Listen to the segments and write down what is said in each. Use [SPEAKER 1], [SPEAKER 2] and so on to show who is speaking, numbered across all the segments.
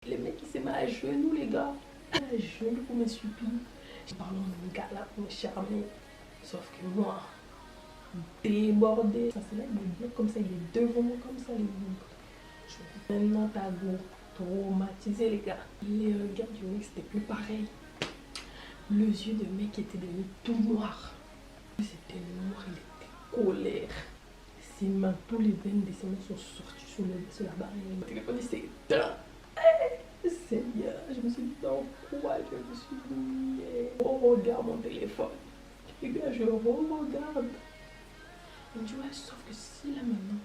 [SPEAKER 1] Les mecs, il s'est mis à genoux, les gars. À genoux pour me supplier. Je parle mon gars là pour me charmer. Sauf que moi, débordé. Ça, c'est là, il est bien comme ça, il est devant moi comme ça, les gars. Maintenant, t'as traumatisé, les gars. Les regards du mec, c'était plus pareil. Le yeux de mec était devenu tout noir. C'était noir, il était colère. Ses mains, tous les veines de ses mains sont sorties sur la barrière. Mon téléphone, il s'est éteint. Seigneur, je me suis dit dans quoi je me suis mis. Oh, regarde mon téléphone. Et bien, je regarde. Il me dit, ouais, sauf que si là maintenant,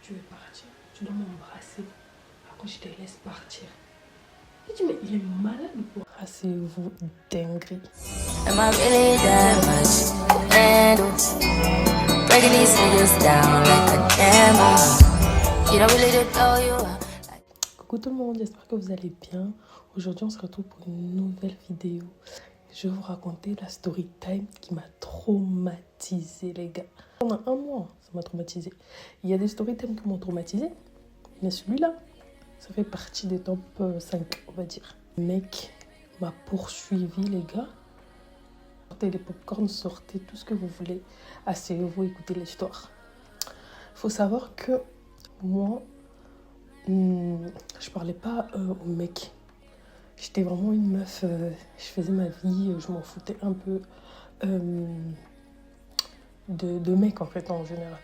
[SPEAKER 1] tu veux partir, tu dois m'embrasser. Après, je te laisse partir. Je dis, mais il est malade ou quoi? Embrassez-vous, dinguerie.
[SPEAKER 2] Am I really that much to handle? Breaking these niggas down like a camel. You don't really know you are.
[SPEAKER 1] Coucou tout le monde, j'espère que vous allez bien. Aujourd'hui, on se retrouve pour une nouvelle vidéo. Je vais vous raconter la story time qui m'a traumatisée, les gars. Pendant un mois, ça m'a traumatisée. Il y a des story time qui m'ont traumatisée, mais celui-là, ça fait partie des top 5, on va dire. Le mec m'a poursuivi, les gars. Sortez les popcorns, sortez tout ce que vous voulez. Asseyez-vous, écoutez l'histoire. Il faut savoir que moi, je parlais pas au mec. J'étais vraiment une meuf, je faisais ma vie, je m'en foutais un peu de mecs en fait en général.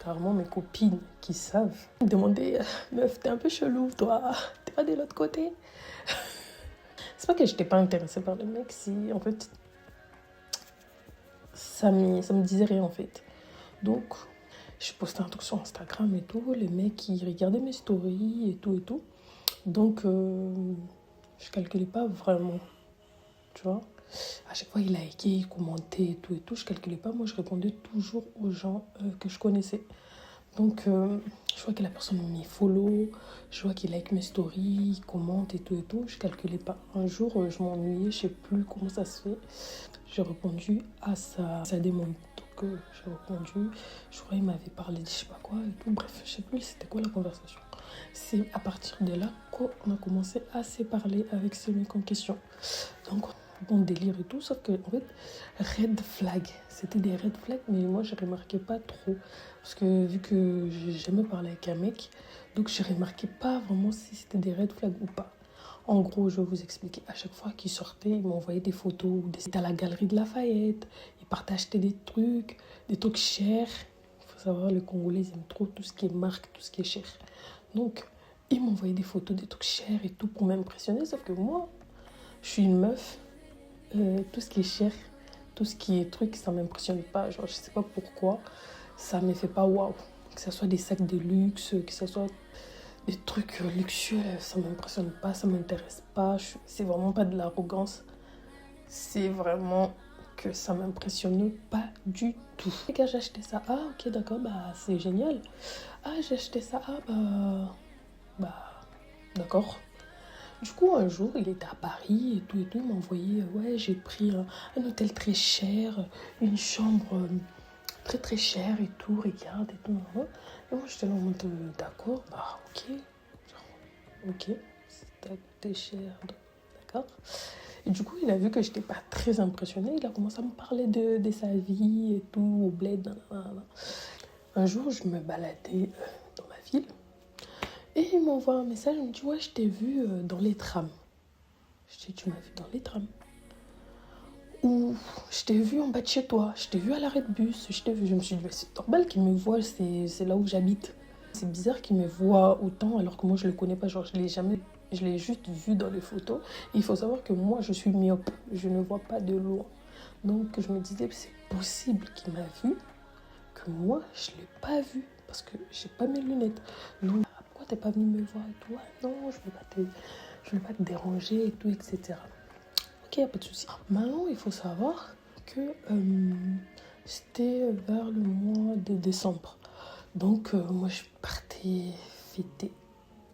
[SPEAKER 1] Carrément mes copines qui savent me demandaient, meuf, t'es un peu chelou toi, t'es pas de l'autre côté. C'est pas que j'étais pas intéressée par le mec, si en fait ça me disait rien en fait. Donc je postais un truc sur Instagram et tout, les mecs ils regardaient mes stories et tout. Donc je calculais pas vraiment, tu vois. À chaque fois, il likait, il commentait et tout. Je calculais pas. Moi, je répondais toujours aux gens que je connaissais. Donc, je vois que la personne me follow, je vois qu'il like mes stories, il commente et tout. Je calculais pas. Un jour, je m'ennuyais, je sais plus comment ça se fait. J'ai répondu à sa demande. Donc, j'ai répondu. Je crois qu'il m'avait parlé de je sais pas quoi et tout. Bref, je sais plus c'était quoi la conversation. C'est à partir de là qu'on a commencé à se parler avec ce mec en question. Donc, bon délire et tout, sauf que, en fait, red flag. C'était des red flags, mais moi, je remarquais pas trop. Parce que, vu que j'ai jamais parlé avec un mec, donc je remarquais pas vraiment si c'était des red flags ou pas. En gros, je vais vous expliquer. À chaque fois qu'il sortait, il m'envoyait des photos. C'était à la galerie de Lafayette. Il partait acheter des trucs chers. Il faut savoir, les Congolais, ils aiment trop tout ce qui est marque, tout ce qui est cher. Donc, il m'envoyait des photos, des trucs chers et tout pour m'impressionner. Sauf que moi, je suis une meuf. Tout ce qui est cher, tout ce qui est truc, ça m'impressionne pas. Genre, je sais pas pourquoi, ça me fait pas waouh. Que ce soit des sacs de luxe, que ce soit des trucs luxueux, ça m'impressionne pas, ça m'intéresse pas. C'est vraiment pas de l'arrogance. C'est vraiment que ça m'impressionne pas du tout. Et quand j'ai acheté ça, ah ok d'accord, bah c'est génial. Ah j'ai acheté ça, ah bah d'accord. Du coup, un jour, il était à Paris et tout. Il m'a envoyé, ouais, j'ai pris un hôtel très cher, une chambre très très chère et tout, regarde et tout. Et moi, j'étais là en mode, d'accord, bah ok. Genre, ok, ça a coûté cher, d'accord. Et du coup, il a vu que j'étais pas très impressionnée. Il a commencé à me parler de sa vie et tout, au bled. Nanana. Un jour, je me baladais dans ma ville. Et il m'envoie un message, il me dit, ouais, je t'ai vu dans les trams. Je dis, tu m'as vu dans les trams? Ou je t'ai vu en bas de chez toi, je t'ai vu à l'arrêt de bus, je t'ai vu. Je me suis dit, c'est normal qu'il me voit, c'est là où j'habite. C'est bizarre qu'il me voit autant alors que moi je le connais pas. Genre, je l'ai juste vu dans les photos. Et il faut savoir que moi je suis myope, je ne vois pas de loin. Donc je me disais, c'est possible qu'il m'a vu, que moi je l'ai pas vu parce que j'ai pas mes lunettes. Donc, pourquoi t'es pas venu me voir et tout? Ah, non, je veux pas te déranger et tout, etc. Ok, y a pas de souci. Maintenant, il faut savoir que c'était vers le mois de décembre. Donc, moi, je partais fêter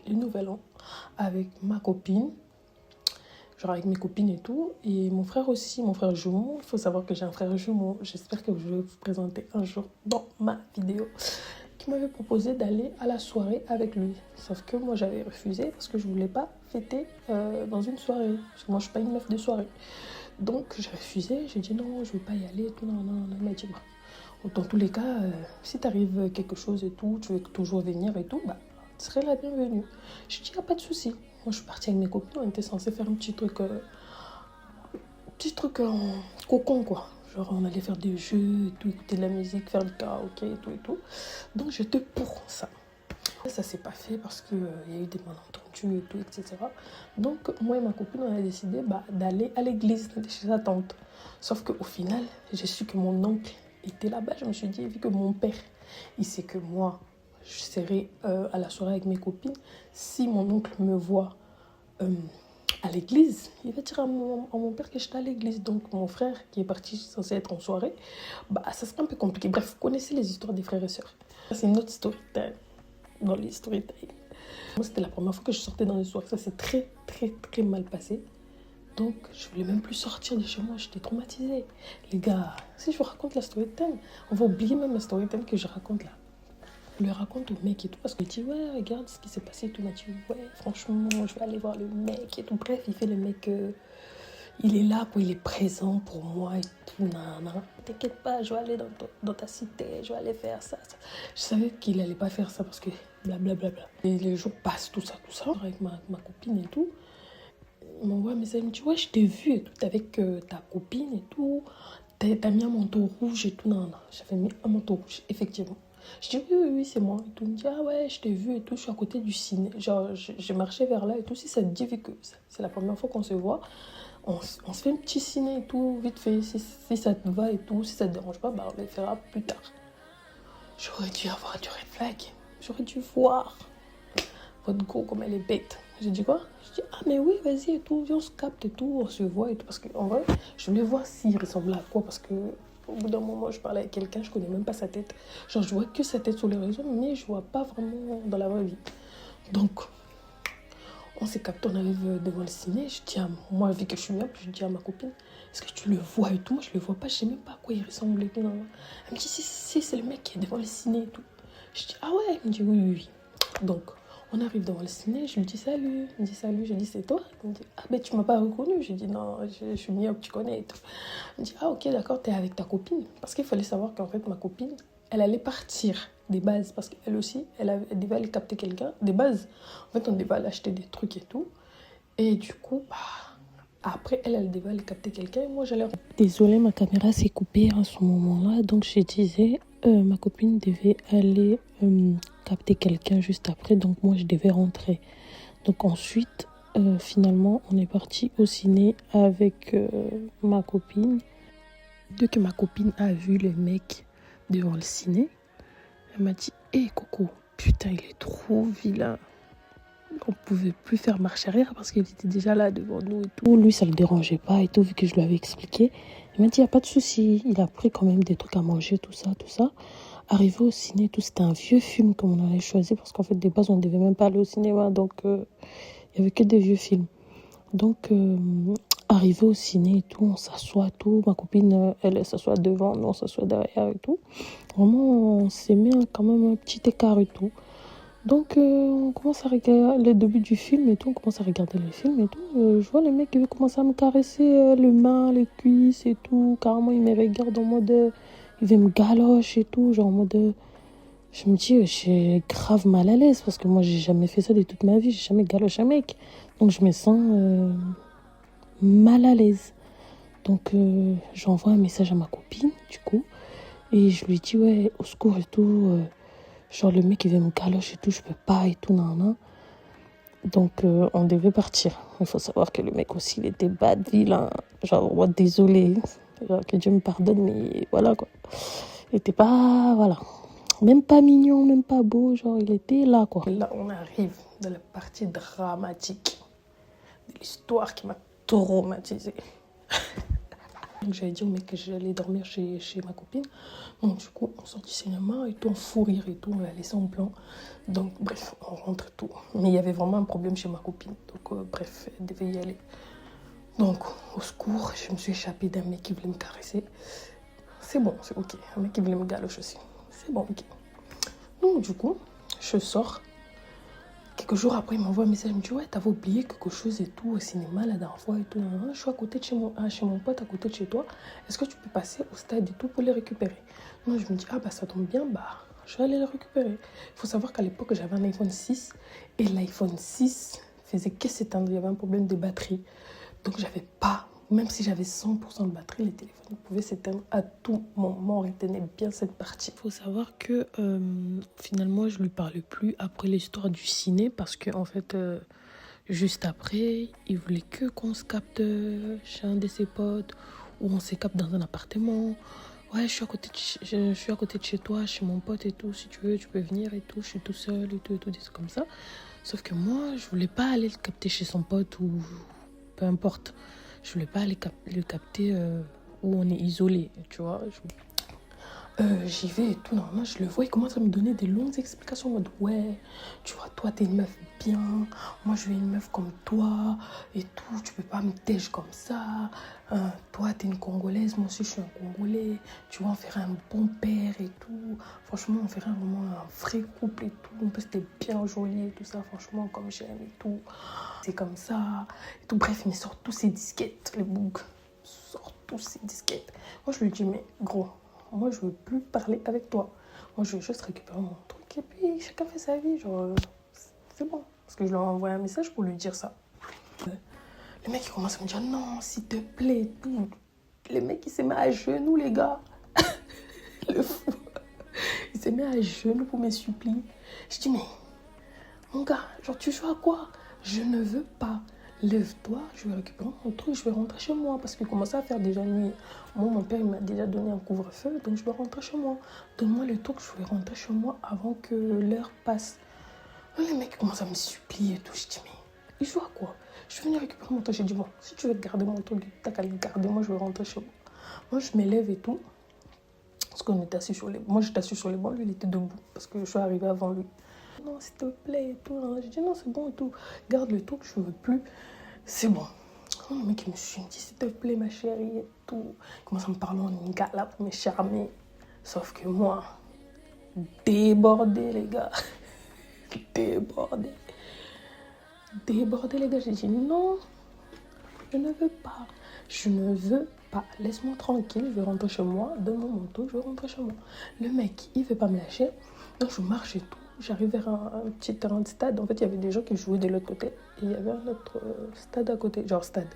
[SPEAKER 1] le nouvel an avec ma copine. Genre avec mes copines et tout. Et mon frère aussi, mon frère jumeau. Il faut savoir que j'ai un frère jumeau. J'espère que je vais vous présenter un jour dans ma vidéo. Qui m'avait proposé d'aller à la soirée avec lui. Sauf que moi, j'avais refusé parce que je voulais pas fêter dans une soirée. Parce que moi, je suis pas une meuf de soirée. Donc, j'ai refusé. J'ai dit non, je veux pas y aller. Et tout, non, non, non. Il m'a dit, bah, dans tous les cas, si t'arrive quelque chose et tout, tu veux toujours venir et tout, bah, tu serais la bienvenue. Je dis, y a pas de souci. Moi, je suis partie avec mes copines. On était censés faire un petit truc en cocon, quoi. Genre, on allait faire des jeux et tout, écouter de la musique, faire du karaoké et tout et tout. Donc, j'étais pour ça. Ça s'est pas fait parce qu'il y a eu des malentendus et tout, etc. Donc, moi et ma copine, on a décidé d'aller à l'église chez sa tante. Sauf qu'au final, j'ai su que mon oncle était là-bas. Je me suis dit, vu que mon père, il sait que moi, je serai à la soirée avec mes copines, si mon oncle me voit à l'église, il va dire à mon père que j'étais à l'église. Donc, mon frère, qui est parti censé être en soirée, ça serait un peu compliqué. Bref, vous connaissez les histoires des frères et sœurs. C'est une autre story time dans les story time. Moi, c'était la première fois que je sortais dans les soirées. Ça s'est très, très, très mal passé. Donc, je voulais même plus sortir de chez moi. J'étais traumatisée. Les gars, si je vous raconte la story time, on va oublier même la story time que je raconte là. Je le raconte au mec et tout parce qu'il dit ouais, regarde ce qui s'est passé et tout. Il m'a dit ouais, franchement, je vais aller voir le mec et tout. Bref, il fait le mec, il est là, il est présent pour moi et tout. Non, t'inquiète pas, je vais aller dans ta cité, je vais aller faire ça. Je savais qu'il allait pas faire ça parce que blablabla. Et les jours passent, tout ça, avec ma copine et tout. Il m'envoie un message, il me dit ouais, je t'ai vu et tout avec ta copine et tout. T'as mis un manteau rouge et tout. Non, j'avais mis un manteau rouge, effectivement. Je dis oui, c'est moi et tout. Il me dit ah ouais, je t'ai vu et tout, je suis à côté du ciné. Genre, j'ai marché vers là et tout. Si ça te dit, vu que c'est la première fois qu'on se voit, on se fait un petit ciné et tout, vite fait. Si ça te va et tout, si ça te dérange pas, on le fera plus tard. J'aurais dû avoir du red flag. J'aurais dû voir votre go comme elle est bête. J'ai dit quoi? Je dis ah mais oui, vas-y et tout, viens, on se capte et tout, on se voit et tout. Parce qu'en vrai, je voulais voir s'il ressemblait à quoi. Parce que au bout d'un moment, je parlais avec quelqu'un, je connais même pas sa tête. Genre, je vois que sa tête sur les réseaux, mais je vois pas vraiment dans la vraie vie. Donc, on s'est capté, on arrive devant le ciné. Je dis moi, vu que je suis là, je dis à ma copine, est-ce que tu le vois et tout? Moi, je le vois pas, je sais même pas à quoi il ressemble et tout. Non. Elle me dit, si, c'est le mec qui est devant le ciné et tout. Je dis, ah ouais? Elle me dit, oui. Donc, on arrive devant le ciné, je lui dis salut. Il me dit salut, je dis c'est toi? Il me dit, ah ben tu m'as pas reconnu. Je dis non, je suis myope, tu connais et tout. Il me dit, ah ok, d'accord, t'es avec ta copine. Parce qu'il fallait savoir qu'en fait, ma copine, elle allait partir des bases. Parce qu'elle aussi, elle devait aller capter quelqu'un. Des bases. En fait, on devait aller acheter des trucs et tout. Et du coup, après, elle devait aller capter quelqu'un. Et moi, j'allais... Désolée, ma caméra s'est coupée à ce moment-là. Donc, je disais, ma copine devait aller capter quelqu'un juste après. Donc, moi, je devais rentrer. Donc, ensuite, finalement, on est parti au ciné avec ma copine. Dès que ma copine a vu le mec devant le ciné, elle m'a dit « Hé, Coco, putain, il est trop vilain. » On pouvait plus faire marche arrière parce qu'il était déjà là devant nous et tout. Lui, ça le dérangeait pas et tout, vu que je lui avais expliqué. Il m'a dit, il n'y a pas de souci. Il a pris quand même des trucs à manger, tout ça. Arrivé au ciné, tout, c'était un vieux film qu'on avait choisi parce qu'en fait, de base, on ne devait même pas aller au cinéma. Donc, il n'y avait que des vieux films. Donc, arrivé au ciné et tout, on s'assoit, tout. Ma copine, elle s'assoit devant, nous, on s'assoit derrière et tout. Vraiment, on s'est mis quand même un petit écart et tout. Donc, on commence à regarder le début du film et tout. On commence à regarder le film et tout. Je vois le mec qui veut commencer à me caresser les mains, les cuisses et tout. Carrément, il me regarde en mode... il veut me galoche et tout. Genre en mode... je me dis, j'ai grave mal à l'aise. Parce que moi, j'ai jamais fait ça de toute ma vie. J'ai jamais galoché un mec. Donc, je me sens mal à l'aise. Donc, j'envoie un message à ma copine, du coup. Et je lui dis, ouais, au secours et tout... genre, le mec, il veut me galocher et tout, je peux pas et tout, nan. Donc, on devait partir. Il faut savoir que le mec aussi, il était bad, vilain. Genre, ouais, désolé. Genre, que Dieu me pardonne, mais voilà, quoi. Il était pas, voilà. Même pas mignon, même pas beau. Genre, il était là, quoi. Là, on arrive dans la partie dramatique de l'histoire qui m'a traumatisée. Donc, j'avais dit au mec que j'allais dormir chez ma copine. Donc, du coup, on sort du cinéma et tout, on fou rire et tout, on l'a laissé en plan. Donc, bref, on rentre et tout. Mais il y avait vraiment un problème chez ma copine. Donc, bref, elle devait y aller. Donc, au secours, je me suis échappée d'un mec qui voulait me caresser. C'est bon, c'est ok. Un mec qui voulait me galocher aussi. C'est bon, ok. Donc, du coup, je sors. Quelques jours après, il m'envoie un message, il me dit ouais, t'avais oublié quelque chose et tout au cinéma la dernière fois et tout. Je suis à côté de chez mon pote, à côté de chez toi. Est-ce que tu peux passer au stade et tout pour les récupérer? Moi, je me dis, ah bah ça tombe bien, bah je vais aller les récupérer. Il faut savoir qu'à l'époque, j'avais un iPhone 6 et l'iPhone 6 faisait que s'éteindre. Il y avait un problème de batterie. Donc, j'avais pas, même si j'avais 100% de batterie, les téléphones pouvaient s'éteindre à tout moment. On retenait bien cette partie. Il faut savoir que finalement, je lui parlais plus après l'histoire du ciné parce que, en fait, juste après, il voulait que qu'on se capte chez un de ses potes ou on se capte dans un appartement. Ouais, je suis à côté de chez toi, chez mon pote et tout. Si tu veux, tu peux venir et tout. Je suis tout seul et tout, des trucs comme ça. Sauf que moi, je voulais pas aller le capter chez son pote ou peu importe. Je voulais pas aller le capter où on est isolé, tu vois. J'y vais et tout, normalement, je le vois, il commence à me donner des longues explications en mode ouais, tu vois, toi t'es une meuf bien, moi je veux une meuf comme toi et tout, tu peux pas me tèche comme ça, toi t'es une Congolaise, moi aussi je suis un Congolais, tu vois, on ferait un bon père et tout, franchement on ferait vraiment un vrai couple et tout, on peut c'était bien joli et tout ça, franchement comme j'aime et tout, c'est comme ça et tout, bref, il me sort tous ces disquettes, les boucs, sort tous ces disquettes. Moi je lui dis mais gros, moi, je veux plus parler avec toi. Moi, je veux juste récupérer mon truc et puis chacun fait sa vie. Genre, c'est bon. Parce que je leur ai envoyé un message pour lui dire ça. Le mec, il commence à me dire non, s'il te plaît, tout. Le mec, il s'est mis à genoux, les gars. Le fou. Il s'est mis à genoux pour me supplier. Je dis, mais mon gars, genre, tu joues à quoi? Je ne veux pas. Lève-toi, je vais récupérer mon truc, je vais rentrer chez moi parce qu'il commençait à faire déjà nuit. Moi, mon père, il m'a déjà donné un couvre-feu, donc je dois rentrer chez moi. Donne-moi le truc, je vais rentrer chez moi avant que l'heure passe. Le mec commence à me supplier et tout. Je dis, mais il joue à quoi? Je vais venir récupérer mon truc. J'ai dit, bon, si tu veux garder mon truc, t'as qu'à le garder, moi, je vais rentrer chez moi. Moi, je m'élève et tout. Parce qu'on était assis sur les... Moi, j'étais assis sur les bancs, lui, il était debout parce que je suis arrivée avant lui. Non, s'il te plaît et tout. J'ai dit, non, c'est bon et tout. Garde le truc, je veux plus. C'est bon. Le mec, il me suit, il me dit, s'il te plaît, ma chérie et tout. Il commence à me parler en lingala pour me charmer. Sauf que moi, débordé, les gars. Débordé. Débordé, les gars. J'ai dit, non, je ne veux pas. Je ne veux pas. Laisse-moi tranquille, je vais rentrer chez moi. Donne-moi mon truc, je vais rentrer chez moi. Le mec, il ne veut pas me lâcher. Donc, je marche et tout. J'arrive vers un petit terrain de stade. En fait, il y avait des gens qui jouaient de l'autre côté. Et il y avait un autre stade à côté. Genre stade.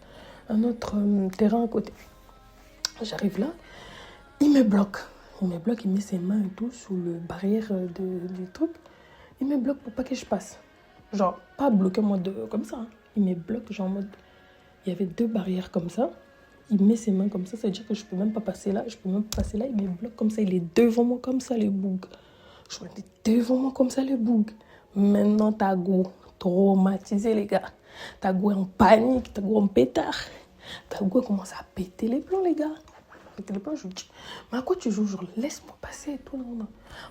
[SPEAKER 1] Un autre terrain à côté. J'arrive là. Il me bloque. Il me bloque. Il met ses mains et tout sous le barrière du truc. Il me bloque pour pas que je passe. Genre, pas bloqué en mode comme ça. Hein. Il me bloque genre en mode... Il y avait 2 barrières comme ça. Il met ses mains comme ça. Ça veut dire que je peux même pas passer là. Je peux même pas passer là. Il me bloque comme ça. Il est devant moi comme ça, les bougs. Je me dis devant moi comme ça, le boug. Maintenant, t'as goût traumatisé, les gars. T'as goût en panique, t'as goût en pétard. T'as goût commence à péter les plombs, les gars. Péter les plombs, je lui dis, mais à quoi tu joues? Genre, laisse-moi passer et tout. Non.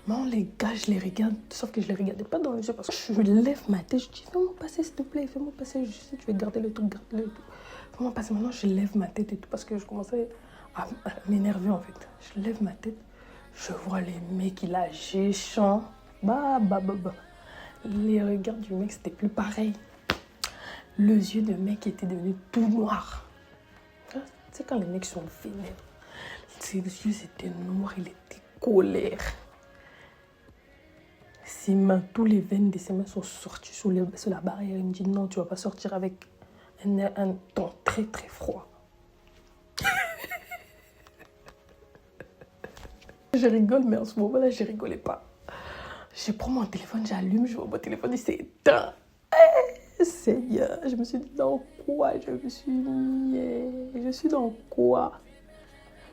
[SPEAKER 1] Non, les gars, je les regarde. Sauf que je les regardais pas dans les yeux parce que je lève ma tête. Je dis, fais-moi passer, s'il te plaît. Fais-moi passer. Je sais, tu veux garder le truc, garde-le et tout. Fais-moi passer. Maintenant, je lève ma tête et tout parce que je commençais à m'énerver, en fait. Je lève ma tête. Je vois les mecs, il a géchant. Bah. Les regards du mec, c'était plus pareil. Les yeux de mec étaient devenus tout noirs. Tu sais, quand les mecs sont vénères, ses yeux étaient noirs, il était colère. Ses mains, tous les veines de ses mains sont sorties sur la barrière. Il me dit non, tu vas pas sortir avec un ton très très froid. Je rigole, mais en ce moment-là, je rigolais pas. Je prends mon téléphone, j'allume, je vois mon téléphone, il s'est éteint. Seigneur, je me suis dit dans quoi je me suis mis? Je suis dans quoi?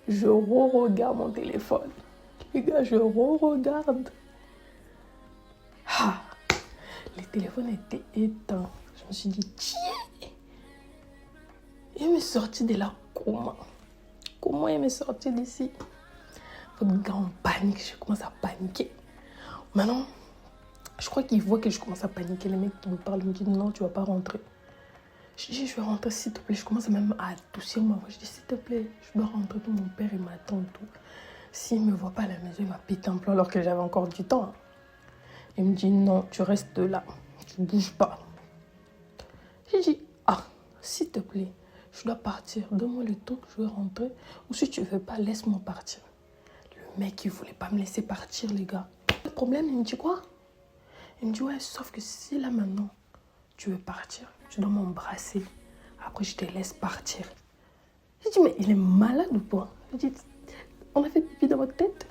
[SPEAKER 1] Je re-regarde mon téléphone. Les gars, je re-regarde. Ah, les téléphones étaient éteints. Je me suis dit, tiens. Il m'est sorti de là comment? Comment il m'est sorti d'ici? Le gars en panique, je commence à paniquer. Maintenant, je crois qu'il voit que je commence à paniquer. Les mecs qui me parlent me disent non, tu vas pas rentrer. Je dis, je vais rentrer s'il te plaît. Je commence même à adoucir ma voix. Je dis, s'il te plaît, je dois rentrer. Tout mon père, il m'attend tout. S'il ne me voit pas à la maison, il va péter un plan alors que j'avais encore du temps. Hein. Il me dit non, tu restes là. Tu bouge pas. J'ai dit, ah, s'il te plaît, je dois partir. Donne-moi le temps que je vais rentrer. Ou si tu veux pas, laisse-moi partir. Le mec, il voulait pas me laisser partir, les gars. Le problème, il me dit quoi? Il me dit, ouais, sauf que si là maintenant, tu veux partir, tu dois m'embrasser. Après, je te laisse partir. J'ai dit, mais il est malade ou quoi? J'ai dit, on a fait pipi dans votre tête?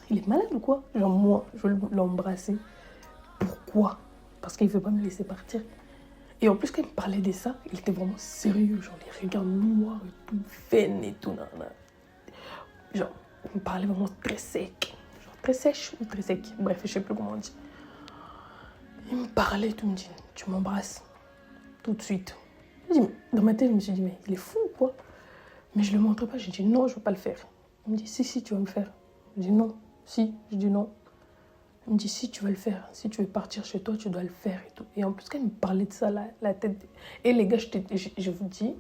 [SPEAKER 1] Il est malade ou quoi? Genre, moi, je veux l'embrasser. Pourquoi? Parce qu'il ne veut pas me laisser partir. Et en plus, quand il me parlait de ça, il était vraiment sérieux. Genre, les regards noirs et tout, veine et tout. Nan, nan. Genre, il me parlait vraiment très sec. Genre, très sèche ou très sec. Bref, je ne sais plus comment on dit. Il me parlait et tout, il me dit, tu m'embrasses tout de suite. Dans ma tête, je me suis dit, mais il est fou ou quoi? Mais je ne le montre pas. J'ai dit, non, je ne veux pas le faire. Il me dit, si, tu vas me faire. Je dis, non. Si, je dis non. Il me dit, si tu veux le faire, si tu veux partir chez toi, tu dois le faire et tout. Et en plus, quand il me parlait de ça, la tête... Et les gars, je vous dis,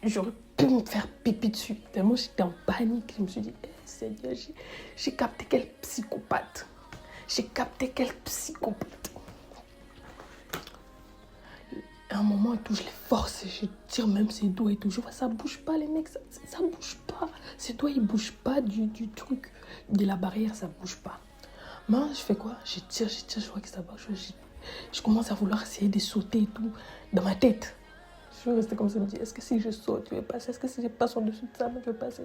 [SPEAKER 1] j'aurais pu me faire pipi dessus. Tellement j'étais en panique. Je me suis dit, Seigneur, j'ai capté quel psychopathe. J'ai capté quel psychopathe. À un moment et tout, je les force, je tire même ses doigts et tout. Je vois, ça bouge pas, les mecs, ça bouge pas. Ses doigts, ils bougent pas du truc, de la barrière, ça bouge pas. Moi, je fais quoi? Je tire, je vois que ça bouge. Je commence à vouloir essayer de sauter et tout, dans ma tête. Je suis restée comme ça, je me dis, est-ce que si je saute, je vais passer? Est-ce que si je passe en dessous de ça, je vais passer?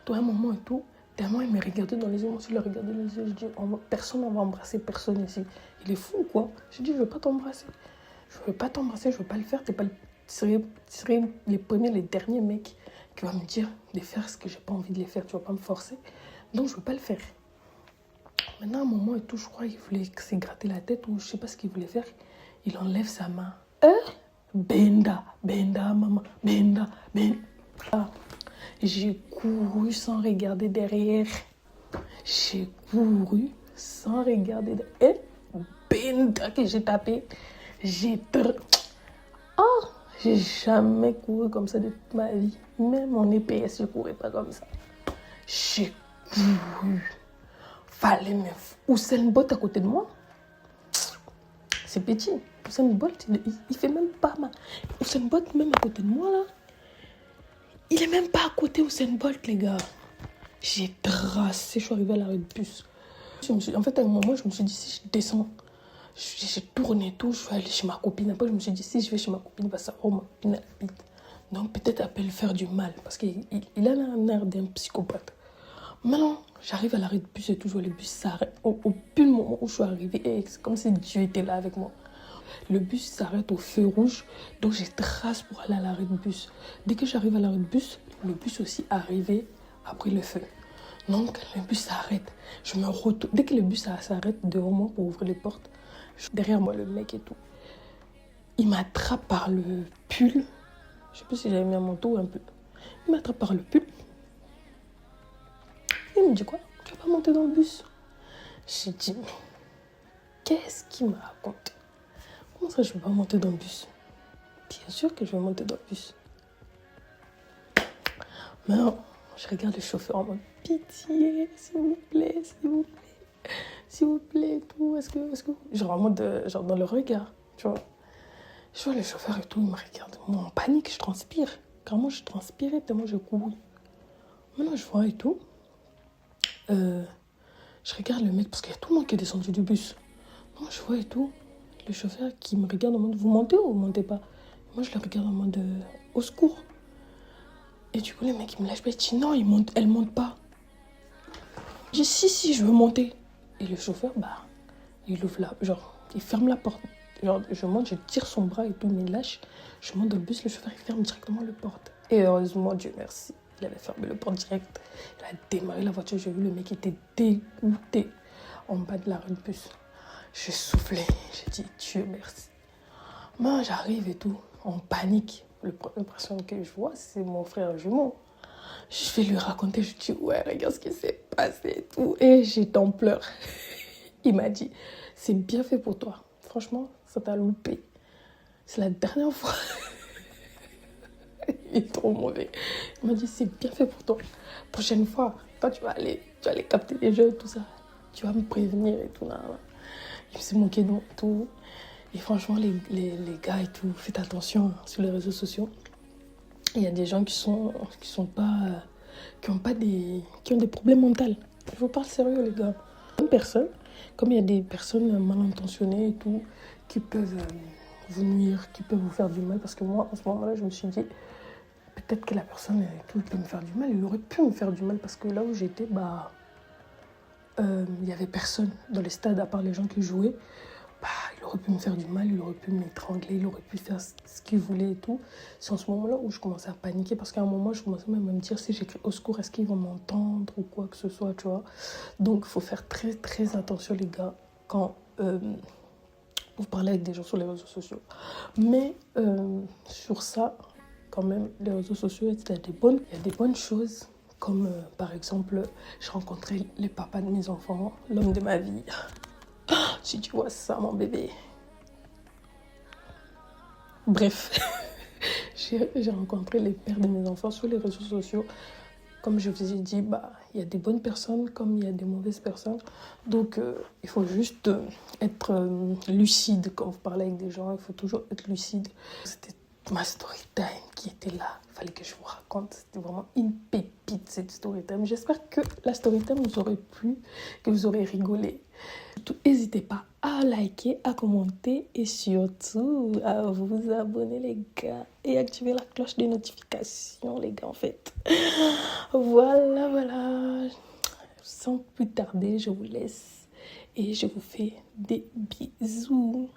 [SPEAKER 1] Toi, à un moment et tout, tellement il me regardait dans les yeux, moi aussi, je le regardais dans les yeux. Je dis, personne ne va embrasser personne ici. Il est fou ou quoi? Je dis, je veux pas t'embrasser. Je ne veux pas t'embrasser, je ne veux pas le faire. Tu serais les premiers, les derniers mecs qui vont me dire de faire ce que je n'ai pas envie de les faire. Tu ne vas pas me forcer. Donc, je ne veux pas le faire. Maintenant, à un moment et tout, je crois qu'il voulait se gratter la tête ou je ne sais pas ce qu'il voulait faire. Il enlève sa main. Benda, maman, benda. J'ai couru sans regarder derrière. J'ai couru sans regarder derrière. Benda que j'ai tapé. J'ai jamais couru comme ça de toute ma vie. Même en EPS, je ne courais pas comme ça. J'ai couru. Fallait me... Usain Bolt à côté de moi. C'est petit. Usain Bolt, il fait même pas mal. Usain Bolt, même à côté de moi, là. Il est même pas à côté Usain Bolt, les gars. J'ai tracé, je suis arrivée à l'arrêt de bus. En fait, à un moment, je me suis dit, si je descends, j'ai tourné tout, je vais aller chez ma copine. Après, je me suis dit, si je vais chez ma copine, il va savoir où ma copine habite. Donc, peut-être elle peut lui faire du mal. Parce qu'il a un air d'un psychopathe. Maintenant, j'arrive à l'arrêt de bus et tout, je vois le bus s'arrête. Au plus le moment où je suis arrivée, c'est comme si Dieu était là avec moi. Le bus s'arrête au feu rouge, donc je trace pour aller à l'arrêt de bus. Dès que j'arrive à l'arrêt de bus, le bus aussi arrivé après le feu. Donc, le bus s'arrête. Je me retourne. Dès que le bus s'arrête devant moi pour ouvrir les portes, derrière moi, le mec et tout, il m'attrape par le pull. Je sais pas si j'avais mis un manteau ou un pull. Il m'attrape par le pull. Il me dit quoi? Tu vas pas monter dans le bus? J'ai dit, mais qu'est-ce qu'il me raconte? Comment ça, je vais pas monter dans le bus? Bien sûr que je vais monter dans le bus. Mais non, je regarde le chauffeur en mode, pitié, s'il vous plaît, s'il vous plaît, tout. Est-ce que... Genre en mode, genre dans le regard, tu vois. Je vois le chauffeur et tout, il me regarde. Moi, en panique, je transpire. Carrément, je transpirais tellement je courais. Maintenant, je vois et tout. Je regarde le mec, parce qu'il y a tout le monde qui est descendu du bus. Moi, je vois et tout. Le chauffeur qui me regarde en mode, vous montez ou vous montez pas? Moi, je le regarde en mode, au secours. Et du coup, le mec, il me lâche pas. Il dit, non, elle monte pas. J'ai dit, si, je veux monter. Et le chauffeur, il ouvre il ferme la porte. Genre, je monte, je tire son bras et tout, il me lâche. Je monte dans le bus, le chauffeur, il ferme directement la porte. Et heureusement, Dieu merci, il avait fermé la porte direct. Il a démarré la voiture, j'ai vu le mec qui était dégoûté en bas de l'arrêt de bus. J'ai soufflé, j'ai dit, Dieu merci. Moi, j'arrive et tout, en panique. La première personne que je vois, c'est mon frère jumeau. Je vais lui raconter, je dis, ouais, regarde ce qui s'est passé et tout. Et j'étais en pleurs. Il m'a dit, c'est bien fait pour toi. Franchement, ça t'a loupé. C'est la dernière fois. Il est trop mauvais. Il m'a dit, c'est bien fait pour toi. Prochaine fois, toi, tu vas aller capter les jeux, tout ça. tu vas me prévenir et tout. Là. Je me suis moquée de moi et tout. Et franchement, les gars et tout, faites attention sur les réseaux sociaux. Il y a des gens qui ont des problèmes mentaux. Je vous parle sérieux, les gars. Une personne, comme il y a des personnes mal intentionnées et tout, qui peuvent vous nuire, qui peuvent vous faire du mal. Parce que moi, en ce moment-là, je me suis dit, peut-être que la personne qui peut me faire du mal, il aurait pu me faire du mal. Parce que là où j'étais, il n'y avait personne dans les stades, à part les gens qui jouaient. Il aurait pu me faire du mal, il aurait pu m'étrangler, il aurait pu faire ce qu'il voulait et tout. C'est en ce moment-là où je commençais à paniquer parce qu'à un moment, je commençais même à me dire si j'écris au secours, est-ce qu'ils vont m'entendre ou quoi que ce soit, tu vois. Donc, il faut faire très, très attention, les gars, quand vous parlez avec des gens sur les réseaux sociaux. Mais sur ça, quand même, les réseaux sociaux, il y a des bonnes choses. Comme, par exemple, j'ai rencontré le papa de mes enfants, l'homme de ma vie. Si tu vois ça, mon bébé. Bref, j'ai rencontré les pères de mes enfants sur les réseaux sociaux. Comme je vous ai dit, il y a des bonnes personnes comme il y a des mauvaises personnes. Donc, il faut juste être lucide quand vous parlez avec des gens. Il faut toujours être lucide. C'était ma story time qui était là. Il fallait que je vous raconte. C'était vraiment une pépite, cette story time. J'espère que la story time vous aurait plu, que vous aurez rigolé. Surtout, n'hésitez pas à liker, à commenter et surtout à vous abonner, les gars. Et activer la cloche des notifications, les gars, en fait. Voilà. Sans plus tarder, je vous laisse et je vous fais des bisous.